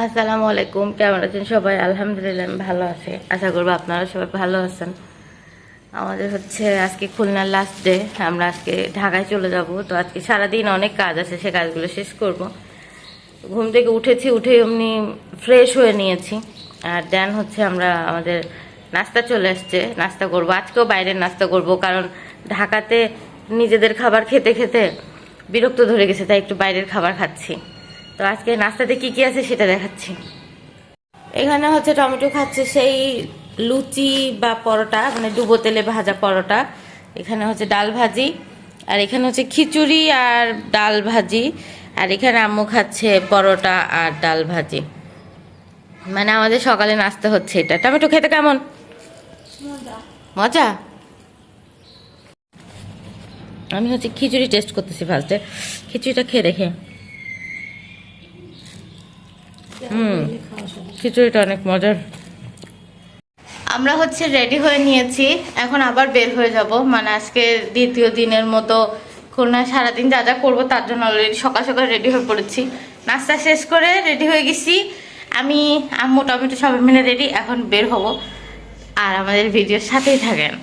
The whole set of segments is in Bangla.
আসসালামু আলাইকুম, কেমন আছেন সবাই? আলহামদুলিল্লাহ আমি ভালো আছি। আশা করবো আপনারা সবাই ভালো আছেন। আমাদের আজকে খুলনার লাস্ট ডে। আমরা আজকে ঢাকায় চলে যাব। তো আজকে সারাদিন অনেক কাজ আছে, সে কাজগুলো শেষ করব। ঘুম থেকে উঠে এমনি ফ্রেশ হয়ে নিয়েছি। আর দেন আমরা আমাদের নাস্তা চলে আসছে, নাস্তা করব। আজকেও বাইরের নাস্তা করব, কারণ ঢাকাতে নিজেদের খাবার খেতে খেতে বিরক্ত ধরে গেছে, তাই একটু বাইরের খাবার খাচ্ছি। তো আজকে নাস্তাতে কি কি আছে সেটা দেখাচ্ছি। এখানে টমেটো খাচ্ছে সেই লুচি বা পরোটা, মানে ডুবো তেলে ভাজা পরোটা। এখানে ডাল ভাজি, আর এখানে খিচুড়ি আর ডাল ভাজি। আর এখানে আম্মু খাচ্ছে পরোটা আর ডাল ভাজি। মানে আমাদের সকালে নাস্তা হচ্ছে এটা। টমেটো খেতে কেমন? মজা। আমি খিচুড়ি টেস্ট করতেছি ফার্স্টে। খিচুড়িটা খেয়ে দেখে। খিচুড়িটা অনেক মজার। আমরা রেডি হয়ে নিয়েছি, এখন আবার বের হয়ে যাব। মানে আজকে দ্বিতীয় দিনের মতো খুলনায় সারাদিন যা যা করবো তার জন্য অলরেডি সকাল সকাল রেডি হয়ে পড়েছি। নাস্তা শেষ করে রেডি হয়ে গেছি আমি, আম্মু, টমেটো সবাই মিলে রেডি। এখন বের হব, আর আমাদের ভিডিওর সাথেই থাকেন।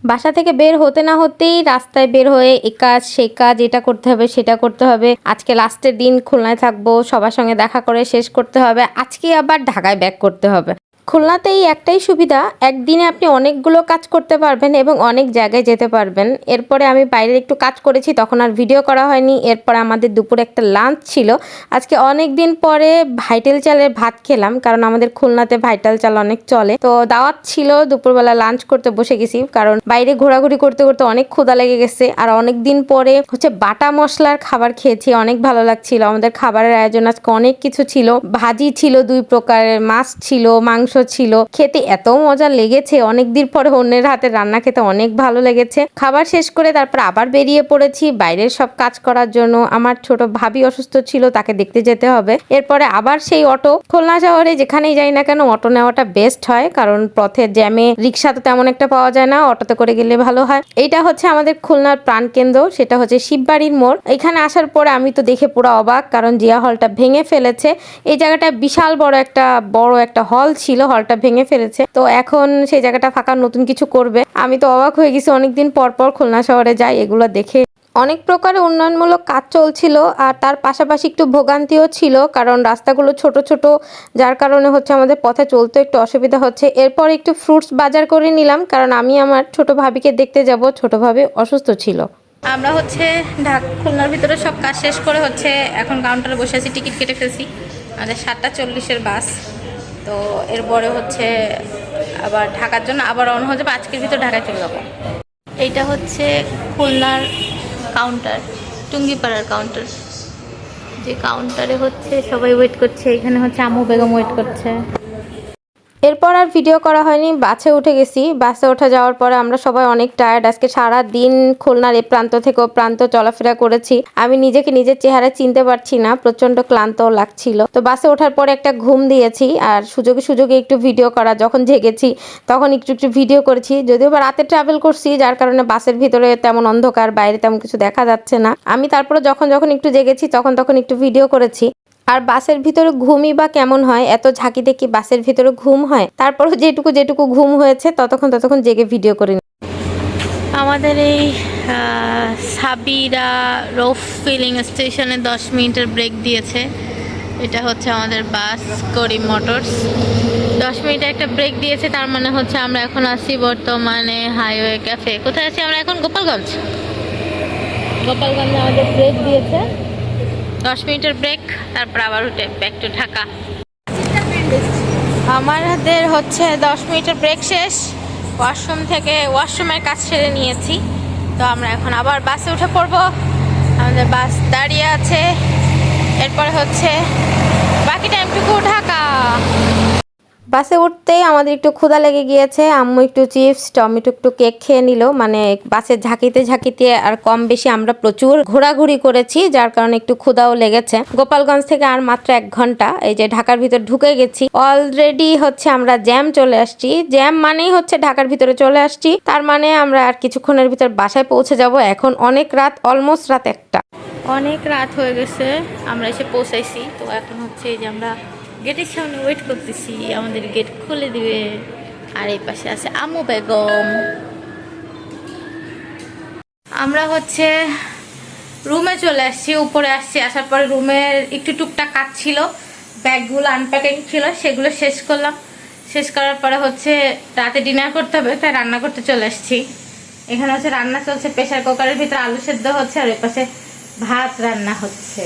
বাসা থেকে বের হতে না হতেই রাস্তায় বের হয়ে এ কাজ সে কাজ, এটা করতে হবে সেটা করতে হবে। আজকে লাস্টের দিন, খুলনায় থাকবো, সবার সঙ্গে দেখা করে শেষ করতে হবে। আজকে আবার ঢাকায় ব্যাক করতে হবে। খুলনাতেই একটাই সুবিধা, একদিনে আপনি অনেকগুলো কাজ করতে পারবেন এবং অনেক জায়গায় যেতে পারবেন। এরপরে আমি বাইরের একটু কাজ করেছি, তখন আর ভিডিও করা হয়নি। এরপরে আমাদের দুপুরে একটা লাঞ্চ ছিল। আজকে অনেক দিন পরে ভাইটাল চালের ভাত খেলাম, কারণ আমাদের খুলনাতে ভাইটাল চাল অনেক চলে। তো দাওয়াত ছিল, দুপুরবেলা লাঞ্চ করতে বসে গেছি, কারণ বাইরে ঘোরাঘুরি করতে করতে অনেক ক্ষুধা লেগে গেছে। আর অনেক দিন পরে বাটা মশলার খাবার খেয়েছি, অনেক ভালো লাগছিল। আমাদের খাবারের আয়োজন আজকে অনেক কিছু ছিল। ভাজি ছিল 2 প্রকারের, মাছ ছিল, মাংস ছিল। খেতে এত মজা লেগেছে, অনেকদিন পরে অন্যের হাতে রান্না খেতে অনেক ভালো লেগেছে। খাবার শেষ করে তারপর আবার বেরিয়ে পড়েছি বাইরের সব কাজ করার জন্য। আমার ছোট ভাবি অসুস্থ ছিল, তাকে দেখতে যেতে হবে। এরপরে আবার সেই অটো। খুলনা শহরে যেখানেই যাই না কেন অটো নেওয়াটা বেস্ট হয়, কারণ পথের জ্যামে রিক্সা তো তেমন একটা পাওয়া যায় না, অটোতে করে গেলে ভালো হয়। এইটা আমাদের খুলনার প্রাণকেন্দ্র, সেটা শিববাড়ির মোড়। এখানে আসার পরে আমি তো দেখে পুরো অবাক, কারণ জিয়া হলটা ভেঙে ফেলেছে। এই জায়গাটা বিশাল বড় একটা হল ছিল, হলটা ভেঙে ফেলেছে। তো এখন সেই জায়গাটা ফাঁকা, নতুন কিছু করবে। আমি তো অবাক হয়ে গেছি, অনেকদিন পর পর খুলনা শহরে যাই, এগুলো দেখে। অনেক প্রকারের উন্নয়নমূলক কাজ চলছিল, আর তার পাশাপাশি একটু ভোগান্তিও ছিল, কারণ রাস্তাগুলো ছোট ছোট, যার কারণে আমাদের পথে চলতে একটু অসুবিধা হচ্ছে। এরপর একটু ফ্রুটস বাজার করে নিলাম, কারণ আমি আমার ছোট ভাবিকে দেখতে যাব, ছোট ভাবি অসুস্থ ছিল। আমরা খুলনার ভিতরে সব কাজ শেষ করে এখন কাউন্টারে বসে আছি, টিকিট কেটে ফেলছি। আমাদের 7:40-এর বাস। তো এরপরে আবার ঢাকার জন্য আবার রওনা হয়ে যাবে। আজকের ভিতর ঢাকায় চলে যাবো। এইটা খুলনার কাউন্টার, টুঙ্গিপাড়ার কাউন্টার। যে কাউন্টারে সবাই ওয়েট করছে। এখানে আম্মু বেগম ওয়েট করছে। এরপর আর ভিডিও করা হয়নি, বাসে উঠে গেছি। বাসে ওঠা যাওয়ার পরে আমরা সবাই অনেক টায়ার্ড। আজকে সারা দিন খুলনার এ প্রান্ত থেকে ও প্রান্ত চলাফেরা করেছি। আমি নিজেকে নিজের চেহারা চিনতে পারছি না, প্রচন্ড ক্লান্ত লাগছিল। তো বাসে ওঠার পরে একটা ঘুম দিয়েছি, আর সুযোগে একটু ভিডিও করা, যখন জেগেছি তখন একটু ভিডিও করেছি। যদিও বা রাতে ট্রাভেল করছি, যার কারণে বাসের ভিতরে তেমন অন্ধকার, বাইরে তেমন কিছু দেখা যাচ্ছে না। আমি তারপরে যখন একটু জেগেছি তখন একটু ভিডিও করেছি। আর বাসের ভিতরে ঘুমই বা কেমন হয়, এত ঝাঁকি দেখি বাসের ভিতরে ঘুম হয়। তারপর যেটুকু ঘুম হয়েছে ততক্ষণ জেগে ভিডিও করি। আমাদের এই সাবিরা রোফ ফিলিং স্টেশনে 10 মিনিটের ব্রেক দিয়েছে। এটা আমাদের বাস করিম মোটরস। 10 মিনিটের একটা ব্রেক দিয়েছে, তার মানে আমরা এখন আছি বর্তমানে হাইওয়ে ক্যাফে। কোথায় আছি আমরা এখন? গোপালগঞ্জে আমাদের ব্রেক দিয়েছে, 10 মিনিটের ব্রেক। তারপর আবার ব্যাক টু ঢাকা। আমাদের 10 মিনিটের ব্রেক শেষ। ওয়াশরুমের কাজ সেরে নিয়েছি। তো আমরা এখন আবার বাসে উঠে পড়বো। আমাদের বাস দাঁড়িয়ে আছে। এরপরে বাকি টাইমটুকু ঢাকা। বাসে উঠতেই আমাদের একটু ক্ষুধা লেগে গিয়েছে। আম্মু একটু চিপস, টমেটো, একটু কেক খেয়ে নিল। মানে বাসে ঝাঁকিতে আর কম বেশি আমরা প্রচুর ঘোরাঘুরি করেছি, যার কারণে একটু ক্ষুধাও লেগেছে। গোপালগঞ্জ থেকে আর মাত্র 1 ঘন্টা এই যে ঢাকার ভিতর ঢুকে গেছি। অলরেডি আমরা জ্যাম চলে আসছি। জ্যাম মানেই ঢাকার ভিতরে চলে আসছি, তার মানে আমরা আর কিছুক্ষণের ভিতর বাসায় পৌঁছে যাব। এখন অনেক রাত, অলমোস্ট রাত 1টা। অনেক রাত হয়ে গেছে, আমরা এসে পৌঁছাইছি। তো এখন হচ্ছে এই যে আমরা গেটের সামনে ওয়েট করতেছি, আমাদের গেট খুলে দিবে। আর এই পাশে আছে আম্মু বেগম। আমরা হচ্ছে রুমে চলে আসছি, উপরে আসছি। আসার পরে রুমের একটু টুকটাক কাজ ছিল, ব্যাগগুলো আনপ্যাকিং ছিল, সেগুলো শেষ করলাম। শেষ করার পরে হচ্ছে রাতে ডিনার করতে হবে, তাই রান্না করতে চলে আসছি। এখানে হচ্ছে রান্না চলছে, প্রেসার কুকারের ভিতরে আলু সেদ্ধ হচ্ছে, আর ওই পাশে ভাত রান্না হচ্ছে।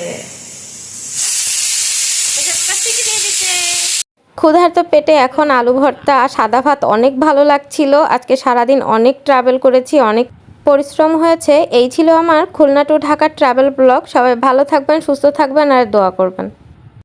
ক্ষুধার্ত পেটে এখন আলু ভর্তা আর সাদা ভাত অনেক ভালো লাগছিল। আজকে সারাদিন অনেক ট্রাভেল করেছি, অনেক পরিশ্রম হয়েছে। এই ছিল আমার Khulna to Dhaka travel blog. সবাই ভালো থাকবেন, সুস্থ থাকবেন আর দোয়া করবেন।